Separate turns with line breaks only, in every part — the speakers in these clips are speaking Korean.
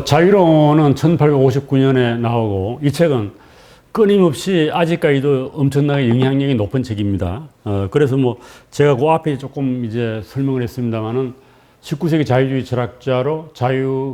자유론은 1859년에 나오고 이 책은 끊임없이 아직까지도 엄청나게 영향력이 높은 책입니다. 그래서 뭐 제가 그 앞에 조금 이제 설명을 했습니다만은 19세기 자유주의 철학자로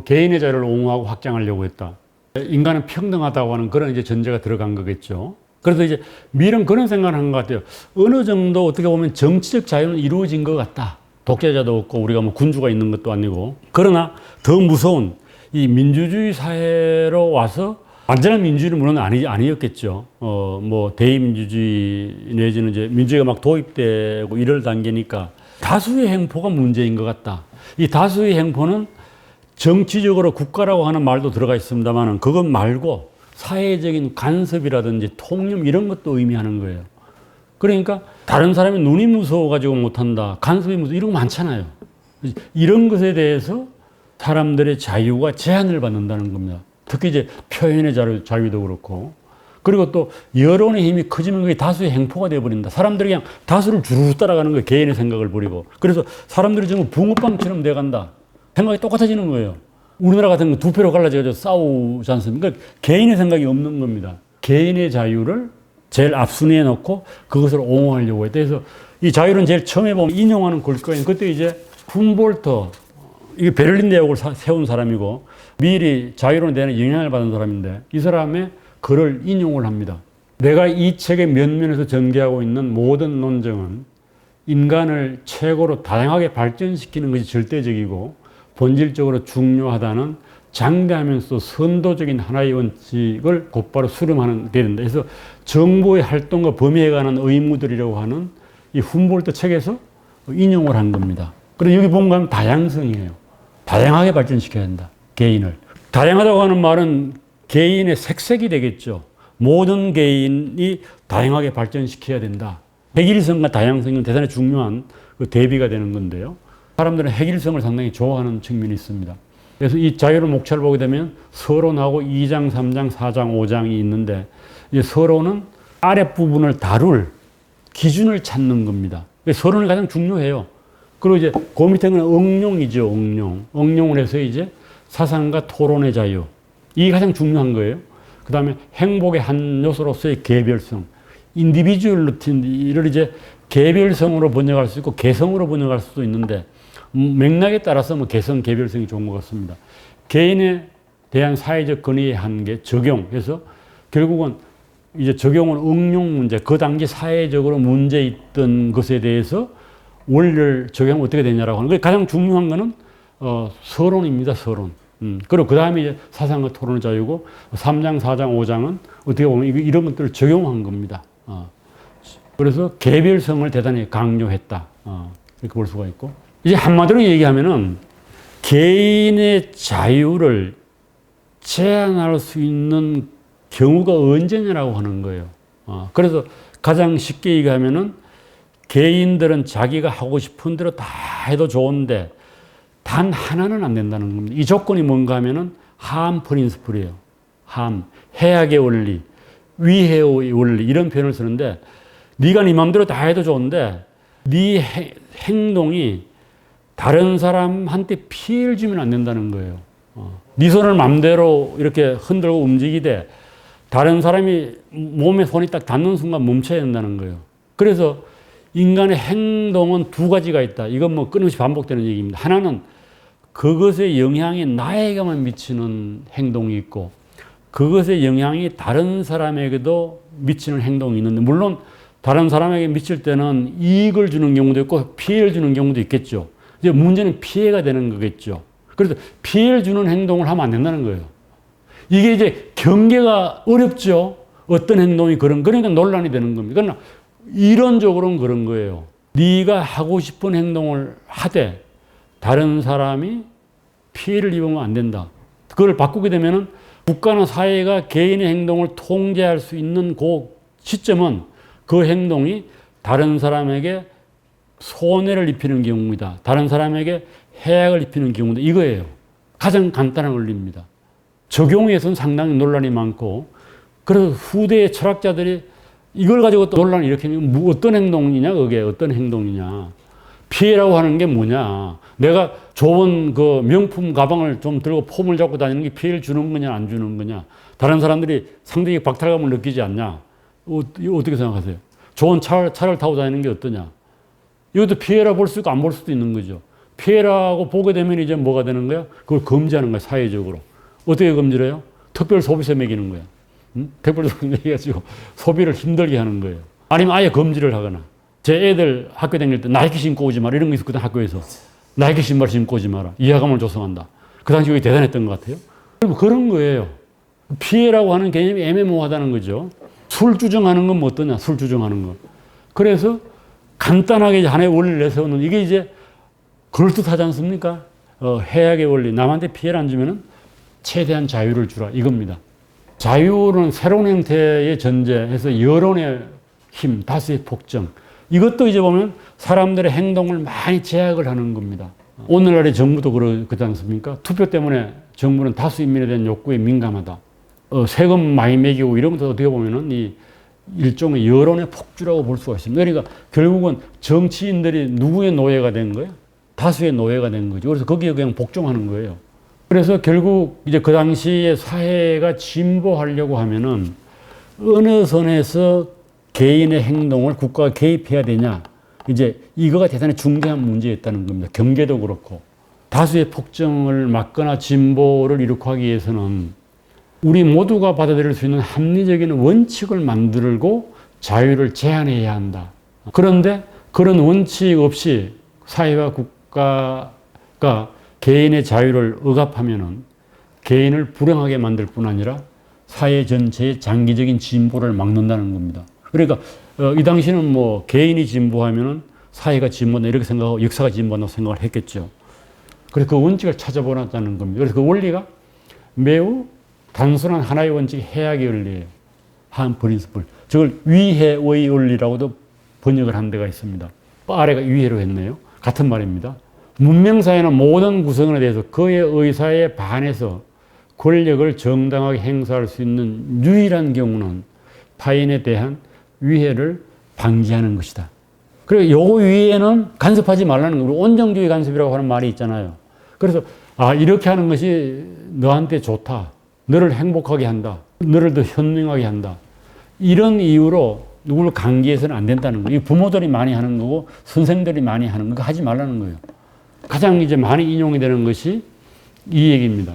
개인의 자유를 옹호하고 확장하려고 했다. 인간은 평등하다고 하는 그런 이제 전제가 들어간 거겠죠. 그래서 이제 밀은 그런 생각을 한 것 같아요. 어느 정도 어떻게 보면 정치적 자유는 이루어진 것 같다. 독재자도 없고 우리가 뭐 군주가 있는 것도 아니고. 그러나 더 무서운 이 민주주의 사회로 와서 완전한 민주주의는 물론 아니었겠죠. 뭐 대의민주주의 내지는 이제 민주주의가 막 도입되고 이럴 단계니까 다수의 행포가 문제인 것 같다. 이 다수의 행포는 정치적으로 국가라고 하는 말도 들어가 있습니다만 그것 말고 사회적인 간섭이라든지 통념 이런 것도 의미하는 거예요. 그러니까 다른 사람이 눈이 무서워가지고 못한다. 간섭이 무서워. 이런 거 많잖아요. 이런 것에 대해서 사람들의 자유가 제한을 받는다는 겁니다. 특히 이제 표현의 자유도 그렇고. 그리고 또 여론의 힘이 커지면 그게 다수의 행포가 되어버린다. 사람들이 그냥 다수를 주르륵 따라가는 거예요. 개인의 생각을 버리고. 그래서 사람들이 전부 붕어빵처럼 돼간다. 생각이 똑같아지는 거예요. 우리나라 같은 거 두 표로 갈라져서 싸우지 않습니까? 그러니까 개인의 생각이 없는 겁니다. 개인의 자유를 제일 앞순위에 놓고 그것을 옹호하려고 했다. 그래서 이 자유는 제일 처음에 보면 인용하는 글거예요. 그때 이제 훔볼트, 이게 베를린 대학을 세운 사람이고 미리 자유론에 대한 영향을 받은 사람인데 이 사람의 글을 인용을 합니다. 내가 이 책의 면면에서 전개하고 있는 모든 논증은 인간을 최고로 다양하게 발전시키는 것이 절대적이고 본질적으로 중요하다는 장대하면서 선도적인 하나의 원칙을 곧바로 수렴하는 게 된다. 그래서 정부의 활동과 범위에 관한 의무들이라고 하는 이 훔볼트 책에서 인용을 한 겁니다. 그래서 여기 보면 다양성이에요. 다양하게 발전시켜야 한다. 개인을. 다양하다고 하는 말은 개인의 색색이 되겠죠. 모든 개인이 다양하게 발전시켜야 된다. 획일성과 다양성은 대단히 중요한 그 대비가 되는 건데요. 사람들은 획일성을 상당히 좋아하는 측면이 있습니다. 그래서 이 자유론 목차를 보게 되면 서론하고 2장, 3장, 4장, 5장이 있는데 이 서론은 아랫부분을 다룰 기준을 찾는 겁니다. 서론이 가장 중요해요. 그리고 이제 그 밑에는 응용이죠, 응용. 응용을 해서 이제 사상과 토론의 자유. 이게 가장 중요한 거예요. 그 다음에 행복의 한 요소로서의 개별성. 인디비주얼리티를 이제 개별성으로 번역할 수 있고 개성으로 번역할 수도 있는데 맥락에 따라서 뭐 개성, 개별성이 좋은 것 같습니다. 개인에 대한 사회적 권위의 한계, 적용. 그래서 결국은 이제 적용은 응용 문제, 그 당시 사회적으로 문제 있던 것에 대해서 원리를 적용하면 어떻게 되냐라고 하는 거예요. 가장 중요한 거는 서론입니다, 서론. 그리고 그 다음에 이제 사상과 토론의 자유고 3장, 4장, 5장은 어떻게 보면 이런 것들을 적용한 겁니다. 그래서 개별성을 대단히 강조했다. 이렇게 볼 수가 있고. 이제 한마디로 얘기하면은 개인의 자유를 제한할 수 있는 경우가 언제냐라고 하는 거예요. 그래서 가장 쉽게 얘기하면은 개인들은 자기가 하고 싶은 대로 다 해도 좋은데 단 하나는 안 된다는 겁니다. 이 조건이 뭔가 하면은 함 프린스플이에요. 함, 해악의 원리, 위해의 원리 이런 표현을 쓰는데 네가 네 마음대로 다 해도 좋은데 네 행동이 다른 사람한테 피해를 주면 안 된다는 거예요. 네 손을 마음대로 이렇게 흔들고 움직이되 다른 사람이 몸에 손이 딱 닿는 순간 멈춰야 된다는 거예요. 그래서 인간의 행동은 두 가지가 있다. 이건 뭐 끊임없이 반복되는 얘기입니다. 하나는 그것의 영향이 나에게만 미치는 행동이 있고 그것의 영향이 다른 사람에게도 미치는 행동이 있는데 물론 다른 사람에게 미칠 때는 이익을 주는 경우도 있고 피해를 주는 경우도 있겠죠. 이제 문제는 피해가 되는 거겠죠. 그래서 피해를 주는 행동을 하면 안 된다는 거예요. 이게 이제 경계가 어렵죠. 어떤 행동이 그러니까 논란이 되는 겁니다. 그러나 이론적으로는 그런 거예요. 네가 하고 싶은 행동을 하되 다른 사람이 피해를 입으면 안 된다. 그걸 바꾸게 되면은 국가나 사회가 개인의 행동을 통제할 수 있는 그 시점은 그 행동이 다른 사람에게 손해를 입히는 경우이다. 다른 사람에게 해악을 입히는 경우다. 이거예요. 가장 간단한 원리입니다. 적용에서는 상당히 논란이 많고 그래서 후대의 철학자들이 이걸 가지고 또 논란을 일으키는 게 어떤 행동이냐, 그게 어떤 행동이냐. 피해라고 하는 게 뭐냐. 내가 좋은 그 명품 가방을 좀 들고 폼을 잡고 다니는 게 피해를 주는 거냐, 안 주는 거냐. 다른 사람들이 상대에게 박탈감을 느끼지 않냐. 이거 어떻게 생각하세요? 좋은 차를 타고 다니는 게 어떠냐. 이것도 피해라 볼 수 있고 안 볼 수도 있는 거죠. 피해라고 보게 되면 이제 뭐가 되는 거야? 그걸 금지하는 거야, 사회적으로. 어떻게 금지를 해요? 특별 소비세 매기는 거야. 특별 소비세 매겨가지고 소비를 힘들게 하는 거예요. 아니면 아예 금지를 하거나. 제 애들 학교 다닐 때 나이키 신고 오지 마라. 이런 거 있었거든, 학교에서. 나이키 신발 신고 오지 마라. 이하감을 조성한다. 그 당시 그게 대단했던 것 같아요. 그런 거예요. 피해라고 하는 개념이 애매모호하다는 거죠. 술 주정하는 건 뭐 어떠냐, 술 주정하는 거. 그래서 간단하게 하나의 원리를 내세우는 이게 이제 그럴듯하지 않습니까? 해악의 원리. 남한테 피해를 안 주면은 최대한 자유를 주라. 이겁니다. 자유는 새로운 형태의 전제해서 여론의 힘, 다수의 폭정. 이것도 이제 보면 사람들의 행동을 많이 제약을 하는 겁니다. 오늘날의 정부도 그렇지 않습니까? 투표 때문에 정부는 다수 인민에 대한 욕구에 민감하다. 세금 많이 매기고 이런 것도 어떻게 보면은 이 일종의 여론의 폭주라고 볼 수가 있습니다. 그러니까 결국은 정치인들이 누구의 노예가 된 거예요? 다수의 노예가 된 거죠. 그래서 거기에 그냥 복종하는 거예요. 그래서 결국 이제 그 당시에 사회가 진보하려고 하면은 어느 선에서 개인의 행동을 국가가 개입해야 되냐. 이제 이거가 대단히 중대한 문제였다는 겁니다. 경제도 그렇고. 다수의 폭정을 막거나 진보를 이룩하기 위해서는 우리 모두가 받아들일 수 있는 합리적인 원칙을 만들고 자유를 제한해야 한다. 그런데 그런 원칙 없이 사회와 국가가 개인의 자유를 억압하면은 개인을 불행하게 만들 뿐 아니라 사회 전체의 장기적인 진보를 막는다는 겁니다. 그러니까 이 당시는 뭐 개인이 진보하면은 사회가 진보한다 이렇게 생각하고 역사가 진보한다고 생각을 했겠죠. 그래서 그 원칙을 찾아보았다는 겁니다. 그래서 그 원리가 매우 단순한 하나의 원칙이 해악의 원리예요. 한 프린스플. 저걸 위해의 원리라고도 번역을 한 데가 있습니다. 아래가 위해로 했네요. 같은 말입니다. 문명사회는 모든 구성원에 대해서 그의 의사에 반해서 권력을 정당하게 행사할 수 있는 유일한 경우는 타인에 대한 위해를 방지하는 것이다. 그리고 요거 위에는 간섭하지 말라는 거예요. 온정주의 간섭이라고 하는 말이 있잖아요. 그래서 이렇게 하는 것이 너한테 좋다. 너를 행복하게 한다. 너를 더 현명하게 한다. 이런 이유로 누구를 강제해서는 안 된다는 거예요. 부모들이 많이 하는 거고 선생들이 많이 하는 거 하지 말라는 거예요. 가장 이제 많이 인용이 되는 것이 이 얘기입니다.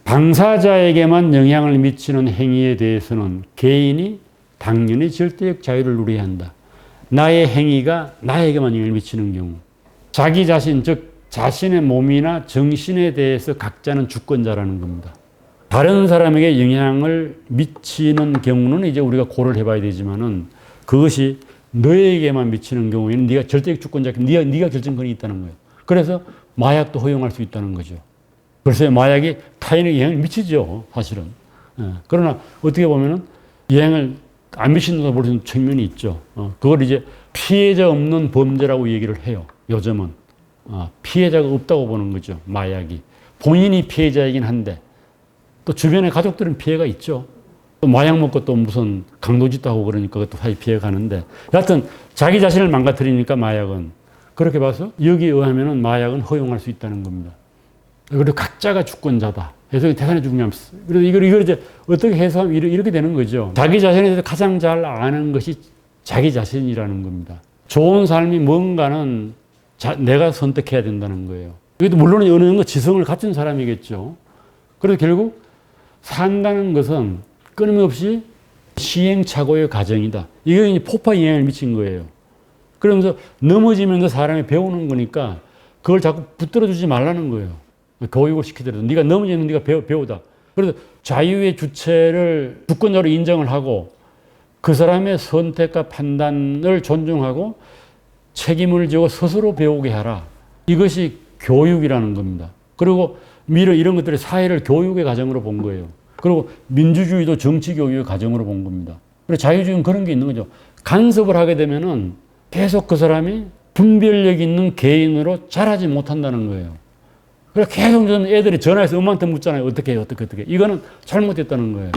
당사자에게만 영향을 미치는 행위에 대해서는 개인이 당연히 절대적 자유를 누려야 한다. 나의 행위가 나에게만 영향을 미치는 경우. 자기 자신, 즉 자신의 몸이나 정신에 대해서 각자는 주권자라는 겁니다. 다른 사람에게 영향을 미치는 경우는 이제 우리가 고려를 해봐야 되지만은 그것이 너에게만 미치는 경우에는 네가 절대적 주권자, 네가 결정권이 있다는 거예요. 그래서 마약도 허용할 수 있다는 거죠. 글쎄 마약이 타인에게 영향을 미치죠, 사실은. 그러나 어떻게 보면은 영향을 안 미친다고 볼 수 있는 측면이 있죠. 그걸 이제 피해자 없는 범죄라고 얘기를 해요. 요즘은 피해자가 없다고 보는 거죠. 마약이 본인이 피해자이긴 한데 또 주변의 가족들은 피해가 있죠. 또 마약 먹고 또 무슨 강도짓도 하고 그러니까 그것도 사실 피해가 가는데 여하튼 자기 자신을 망가뜨리니까 마약은 그렇게 봐서 여기에 의하면은 마약은 허용할 수 있다는 겁니다. 그리고 각자가 주권자다. 그래서 대단히 중요합니다. 그래서 이걸 이제 어떻게 해석하면 이렇게 되는 거죠. 자기 자신에 대해서 가장 잘 아는 것이 자기 자신이라는 겁니다. 좋은 삶이 뭔가는 내가 선택해야 된다는 거예요. 이것도 물론 어느 정도 지성을 갖춘 사람이겠죠. 그래서 결국 산다는 것은 끊임없이 시행착오의 과정이다. 이게 이제 폭파 영향을 미친 거예요. 그러면서 넘어지면서 사람이 배우는 거니까 그걸 자꾸 붙들어주지 말라는 거예요. 교육을 시키더라도 네가 넘어지면 네가 배우다. 그래서 자유의 주체를 주권자로 인정을 하고 그 사람의 선택과 판단을 존중하고 책임을 지고 스스로 배우게 하라. 이것이 교육이라는 겁니다. 그리고 미래 이런 것들이 사회를 교육의 과정으로 본 거예요. 그리고 민주주의도 정치 교육의 과정으로 본 겁니다. 그리고 자유주의는 그런 게 있는 거죠. 간섭을 하게 되면은 계속 그 사람이 분별력 있는 개인으로 자라지 못한다는 거예요. 그래서 계속 애들이 전화해서 엄마한테 묻잖아요. 어떻게. 이거는 잘못됐다는 거예요.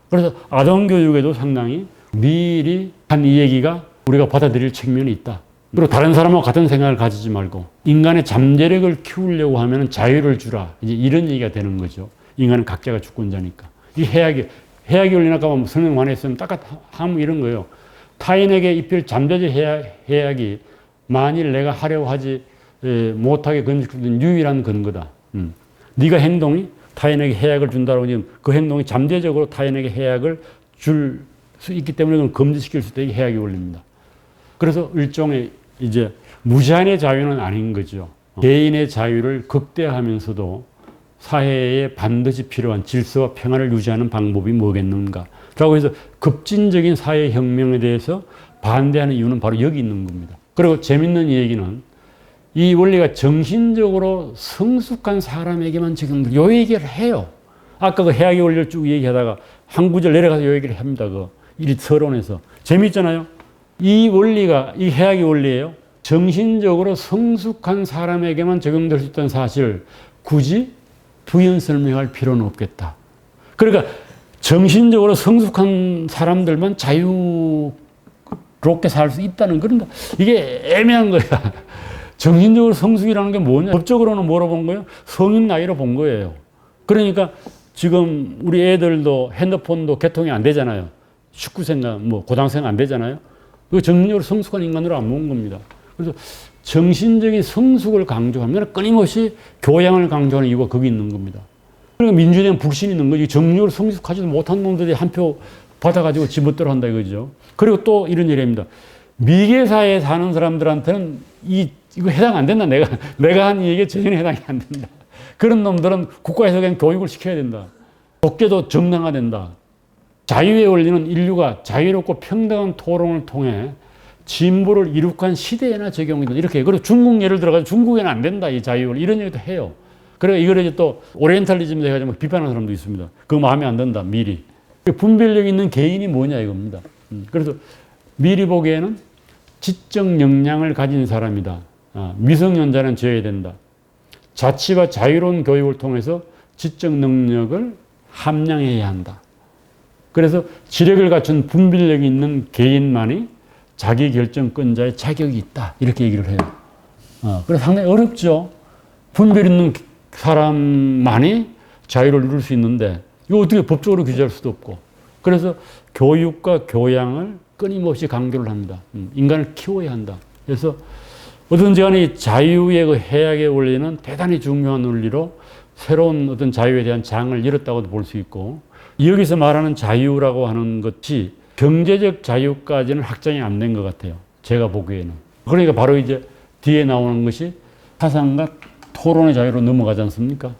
그래서 아동교육에도 상당히 미리 한 이 얘기가 우리가 받아들일 측면이 있다. 그리고 다른 사람하고 같은 생각을 가지지 말고 인간의 잠재력을 키우려고 하면 자유를 주라. 이제 이런 얘기가 되는 거죠. 인간은 각자가 주권자니까. 이 해악이 원리는 아까 설명 많이 했으면 딱하면 이런 거예요. 타인에게 입힐 잠재적 해악이 만일 내가 하려고 하지 못하게 건드리는 유일한 근거다. 네가 행동이 타인에게 해악을 준다고 지금 그 행동이 잠재적으로 타인에게 해악을 줄 수 있기 때문에 그건 금지시킬 수 있다. 이게 해악의 원리입니다. 그래서 일종의 이제 무제한의 자유는 아닌 거죠. 개인의 자유를 극대화하면서도 사회에 반드시 필요한 질서와 평화를 유지하는 방법이 뭐겠는가. 라고 해서 급진적인 사회혁명에 대해서 반대하는 이유는 바로 여기 있는 겁니다. 그리고 재밌는 얘기는 이 원리가 정신적으로 성숙한 사람에게만 적용돼요. 요 얘기를 해요. 아까 그 해악의 원리를 쭉 얘기하다가 한 구절 내려가서 요 얘기를 합니다. 이 서론에서. 재밌잖아요. 이 원리가, 이 해악의 원리예요. 정신적으로 성숙한 사람에게만 적용될 수 있다는 사실을 굳이 부연 설명할 필요는 없겠다. 그러니까 정신적으로 성숙한 사람들만 자유롭게 살 수 있다는 그런가? 이게 애매한 거야. 정신적으로 성숙이라는 게 뭐냐? 법적으로는 뭐로 본 거예요? 성인 나이로 본 거예요. 그러니까 지금 우리 애들도 핸드폰도 개통이 안 되잖아요. 19세인가 뭐 고등학생 안 되잖아요. 그 정신적으로 성숙한 인간으로 안 모은 겁니다. 그래서 정신적인 성숙을 강조하면 끊임없이 교양을 강조하는 이유가 거기 있는 겁니다. 그러니까 민주에 대한 불신이 있는 거지. 정신적으로 성숙하지도 못한 놈들이 한 표 받아가지고 지멋대로 한다 이거죠. 그리고 또 이런 얘기입니다. 미개사에 사는 사람들한테는 이거 해당 안 된다. 내가 한 얘기에 전혀 해당이 안 된다. 그런 놈들은 국가에서 그냥 교육을 시켜야 된다. 독재도 정당화된다. 자유의 원리는 인류가 자유롭고 평등한 토론을 통해 진보를 이룩한 시대에나 적용이 된다. 이렇게. 그리고 중국 예를 들어가지고 중국에는 안 된다. 이 자유 원리. 이런 얘기도 해요. 그러니까 이걸 이제 또 오리엔탈리즘에 해가지고 비판하는 사람도 있습니다. 그거 마음에 안 든다. 미리. 분별력 있는 개인이 뭐냐 이겁니다. 그래서 미리 보기에는 지적 역량을 가진 사람이다. 미성년자는 지어야 된다. 자치와 자유로운 교육을 통해서 지적 능력을 함양해야 한다. 그래서 지력을 갖춘 분별력이 있는 개인만이 자기결정권자의 자격이 있다. 이렇게 얘기를 해요. 그래서 상당히 어렵죠. 분별 있는 사람만이 자유를 누릴 수 있는데 이거 어떻게 법적으로 규제할 수도 없고. 그래서 교육과 교양을 끊임없이 강조를 합니다. 인간을 키워야 한다. 그래서 어떤지 간에 자유의 그 해악의 원리는 대단히 중요한 원리로 새로운 어떤 자유에 대한 장을 열었다고도 볼 수 있고, 여기서 말하는 자유라고 하는 것이 경제적 자유까지는 확정이 안 된 것 같아요. 제가 보기에는. 그러니까 바로 이제 뒤에 나오는 것이 사상과 토론의 자유로 넘어가지 않습니까?